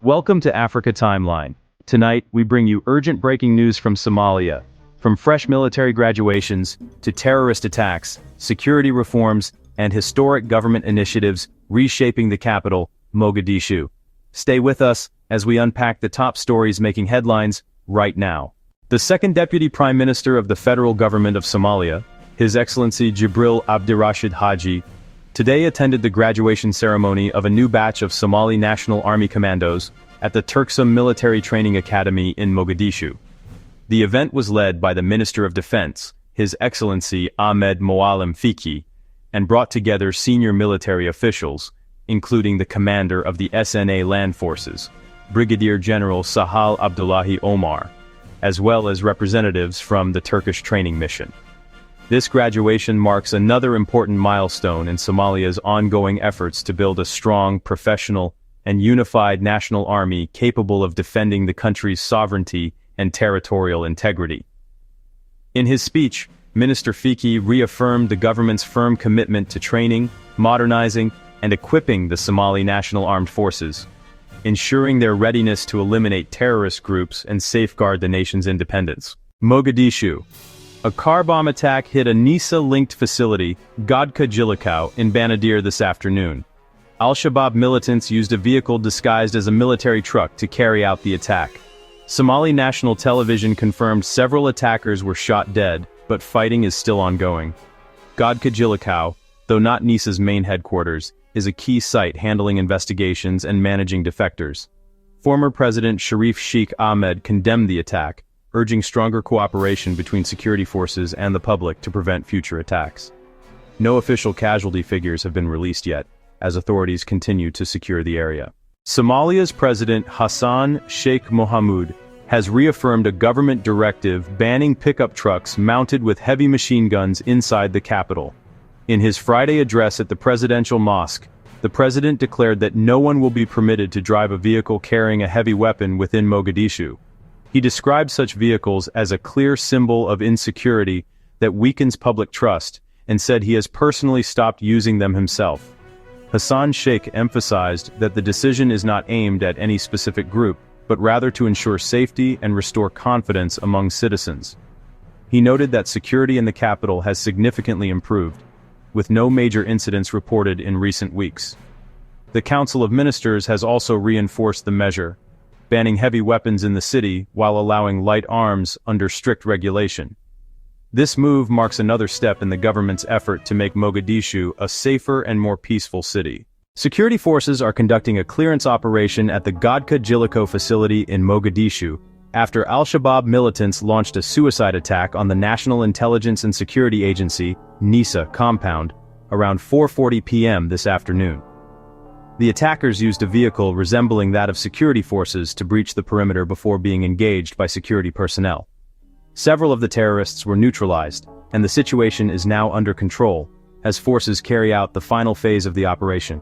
Welcome to Africa Timeline. Tonight, we bring you urgent breaking news from Somalia. From fresh military graduations, to terrorist attacks, security reforms, and historic government initiatives reshaping the capital, Mogadishu. Stay with us as we unpack the top stories making headlines right now. The second Deputy Prime Minister of the federal government of Somalia, His Excellency Jibril Abdirashid Haji, today attended the graduation ceremony of a new batch of Somali National Army Commandos at the TURKSOM Military Training Academy in Mogadishu. The event was led by the Minister of Defense, His Excellency Ahmed Moalem Fiki, and brought together senior military officials, including the commander of the SNA Land Forces, Brigadier General Sahal Abdullahi Omar, as well as representatives from the Turkish training mission. This graduation marks another important milestone in Somalia's ongoing efforts to build a strong, professional, and unified national army capable of defending the country's sovereignty and territorial integrity. In his speech, Minister Fiki reaffirmed the government's firm commitment to training, modernizing, and equipping the Somali National Armed Forces, ensuring their readiness to eliminate terrorist groups and safeguard the nation's independence. Mogadishu. A car bomb attack hit a NISA-linked facility, Godka Jilikau, in Banadir this afternoon. Al-Shabaab militants used a vehicle disguised as a military truck to carry out the attack. Somali national television confirmed several attackers were shot dead, but fighting is still ongoing. Godka Jilikau, though not NISA's main headquarters, is a key site handling investigations and managing defectors. Former President Sheikh Ahmed condemned the attack, urging stronger cooperation between security forces and the public to prevent future attacks. No official casualty figures have been released yet, as authorities continue to secure the area. Somalia's President Hassan Sheikh Mohamud has reaffirmed a government directive banning pickup trucks mounted with heavy machine guns inside the capital. In his Friday address at the presidential mosque, the president declared that no one will be permitted to drive a vehicle carrying a heavy weapon within Mogadishu. He described such vehicles as a clear symbol of insecurity that weakens public trust, and said he has personally stopped using them himself. Hassan Sheikh emphasized that the decision is not aimed at any specific group, but rather to ensure safety and restore confidence among citizens. He noted that security in the capital has significantly improved, with no major incidents reported in recent weeks. The Council of Ministers has also reinforced the measure, banning heavy weapons in the city while allowing light arms under strict regulation. This move marks another step in the government's effort to make Mogadishu a safer and more peaceful city. Security forces are conducting a clearance operation at the Godka Jiliko facility in Mogadishu after Al-Shabaab militants launched a suicide attack on the National Intelligence and Security Agency (NISA) compound around 4:40 p.m. this afternoon. The attackers used a vehicle resembling that of security forces to breach the perimeter before being engaged by security personnel. Several of the terrorists were neutralized, and the situation is now under control, as forces carry out the final phase of the operation.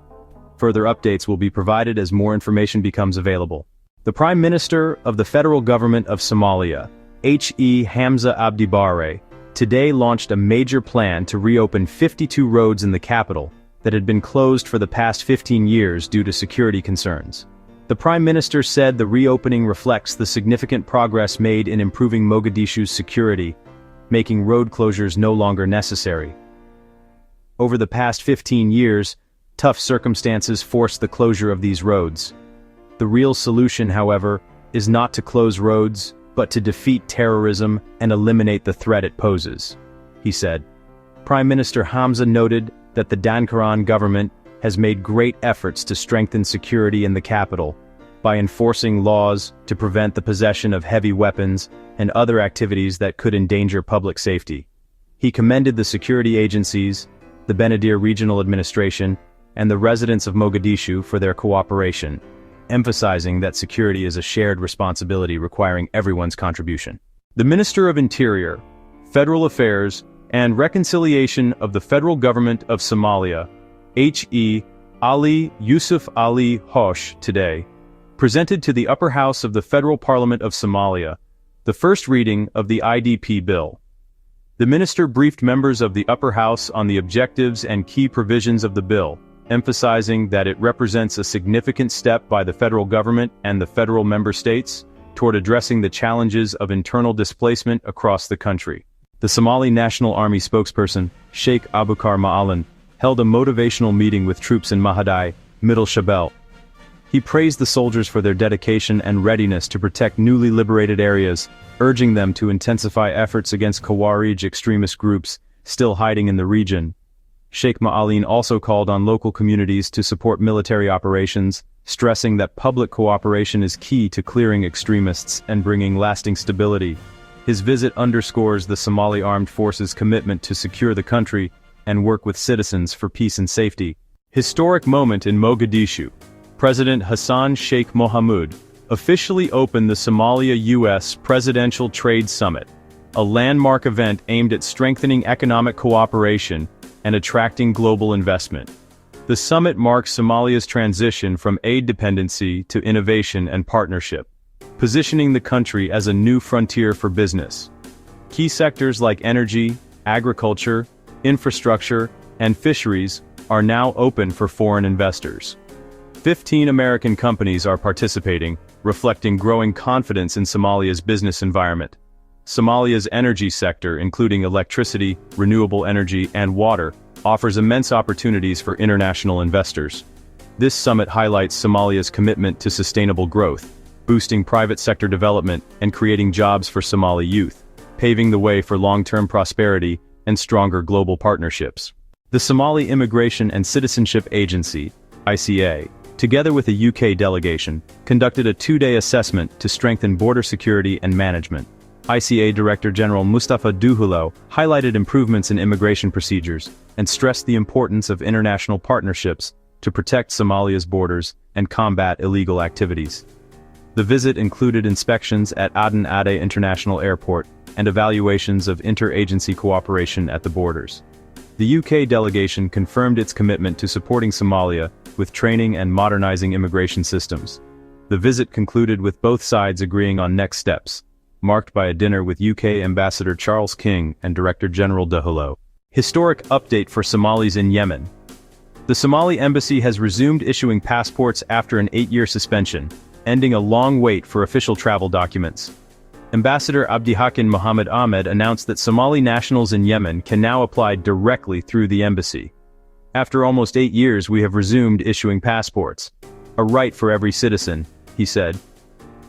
Further updates will be provided as more information becomes available. The Prime Minister of the Federal Government of Somalia, Hamza Abdi Barre, today launched a major plan to reopen 52 roads in the capital that had been closed for the past 15 years due to security concerns. The Prime Minister said the reopening reflects the significant progress made in improving Mogadishu's security, making road closures no longer necessary. Over the past 15 years, tough circumstances forced the closure of these roads. The real solution, however, is not to close roads, but to defeat terrorism and eliminate the threat it poses, he said. Prime Minister Hamza noted that the Dankaran government has made great efforts to strengthen security in the capital by enforcing laws to prevent the possession of heavy weapons and other activities that could endanger public safety. He commended the security agencies, the Banadir Regional Administration, and the residents of Mogadishu for their cooperation, emphasizing that security is a shared responsibility requiring everyone's contribution. The Minister of Interior, Federal Affairs, and Reconciliation of the Federal Government of Somalia, H.E. Ali Yusuf Ali Hosh, today presented to the Upper House of the Federal Parliament of Somalia the first reading of the IDP Bill. The minister briefed members of the Upper House on the objectives and key provisions of the bill, emphasizing that it represents a significant step by the federal government and the federal member states toward addressing the challenges of internal displacement across the country. The Somali National Army spokesperson, Sheikh Abukar Ma'alan, held a motivational meeting with troops in Mahadaay, Middle Shabelle. He praised the soldiers for their dedication and readiness to protect newly liberated areas, urging them to intensify efforts against Khawarij extremist groups still hiding in the region. Sheikh Ma'alan also called on local communities to support military operations, stressing that public cooperation is key to clearing extremists and bringing lasting stability. His visit underscores the Somali Armed Forces' commitment to secure the country and work with citizens for peace and safety. Historic moment in Mogadishu. President Hassan Sheikh Mohamud officially opened the Somalia-US Presidential Trade Summit, a landmark event aimed at strengthening economic cooperation and attracting global investment. The summit marks Somalia's transition from aid dependency to innovation and partnership, positioning the country as a new frontier for business. Key sectors like energy, agriculture, infrastructure, and fisheries are now open for foreign investors. 15 American companies are participating, reflecting growing confidence in Somalia's business environment. Somalia's energy sector, including electricity, renewable energy, and water, offers immense opportunities for international investors. This summit highlights Somalia's commitment to sustainable growth, boosting private sector development and creating jobs for Somali youth, paving the way for long-term prosperity and stronger global partnerships. The Somali Immigration and Citizenship Agency, ICA, together with a UK delegation, conducted a two-day assessment to strengthen border security and management. ICA Director General Mustafa Duhulo highlighted improvements in immigration procedures and stressed the importance of international partnerships to protect Somalia's borders and combat illegal activities. The visit included inspections at Aden Ade International Airport and evaluations of inter-agency cooperation at the borders. The UK delegation confirmed its commitment to supporting Somalia with training and modernizing immigration systems. The visit concluded with both sides agreeing on next steps, marked by a dinner with UK Ambassador Charles King and Director General Duhulo. Historic update for Somalis in Yemen. The Somali embassy has resumed issuing passports after an 8-year suspension, ending a long wait for official travel documents. Ambassador Abdihakin Mohammed Ahmed announced that Somali nationals in Yemen can now apply directly through the embassy. After almost 8 years, we have resumed issuing passports. A right for every citizen, he said.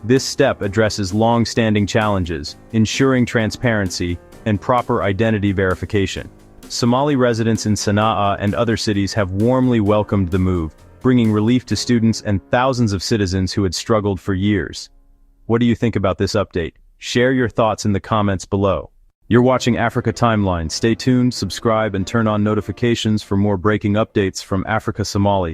This step addresses long-standing challenges, ensuring transparency and proper identity verification. Somali residents in Sana'a and other cities have warmly welcomed the move, bringing relief to students and thousands of citizens who had struggled for years. What do you think about this update? Share your thoughts in the comments below. You're watching Africa Timeline. Stay tuned, subscribe, and turn on notifications for more breaking updates from Africa Somali.